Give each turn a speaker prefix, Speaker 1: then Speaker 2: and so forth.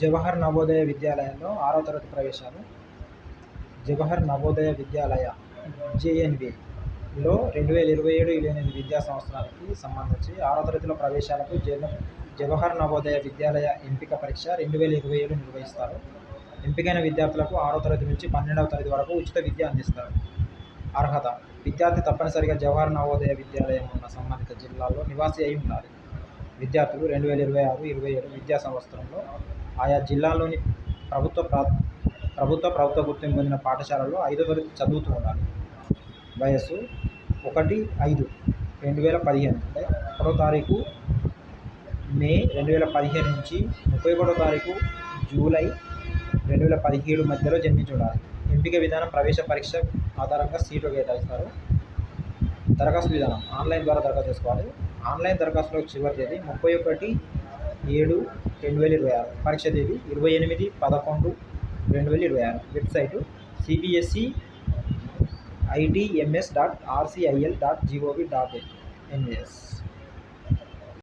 Speaker 1: జవహర్ నవోదయ విద్యాలయంలో 6వ తరగతి ప్రవేశాలు. జవహర్ నవోదయ విద్యాలయ JNVలో 2027-28 విద్యా సంవత్సరానికి సంబంధించి 6వ తరగతిలో ప్రవేశాలకు జవహర్ నవోదయ విద్యాలయ ఎంపిక పరీక్ష 2027 నిర్వహిస్తారు. ఎంపికైన విద్యార్థులకు 6వ తరగతి నుంచి 12వ తరగతి వరకు ఉచిత విద్య అందిస్తారు. అర్హత: విద్యార్థి తప్పనిసరిగా జవహర్ నవోదయ విద్యాలయం ఉన్న సంబంధిత జిల్లాల్లో నివాసి అయి ఉండాలి. విద్యార్థులు 2026-27 విద్యా సంవత్సరంలో ఆయా జిల్లాల్లోని ప్రభుత్వ గుర్తింపు పొందిన పాఠశాలలో 5వ తరగతి చదువుతూ ఉండాలి. వయస్సు 1/5/2015 అంటే 1వ తారీఖు మే 2015 నుంచి 31వ తారీఖు జూలై 2017 మధ్యలో జన్మించి ఉండాలి. ఎంపిక విధానం ప్రవేశ పరీక్ష ఆధారంగా సీట్లు కేటాయిస్తారు. దరఖాస్తు విధానం: ఆన్లైన్ ద్వారా దరఖాస్తు చేసుకోవాలి. ఆన్లైన్ దరఖాస్తులో చివరి తేదీ 31/7/2026. పరీక్ష తేదీ 28/11/2026. Website cbse.itms.rcil.gov.in.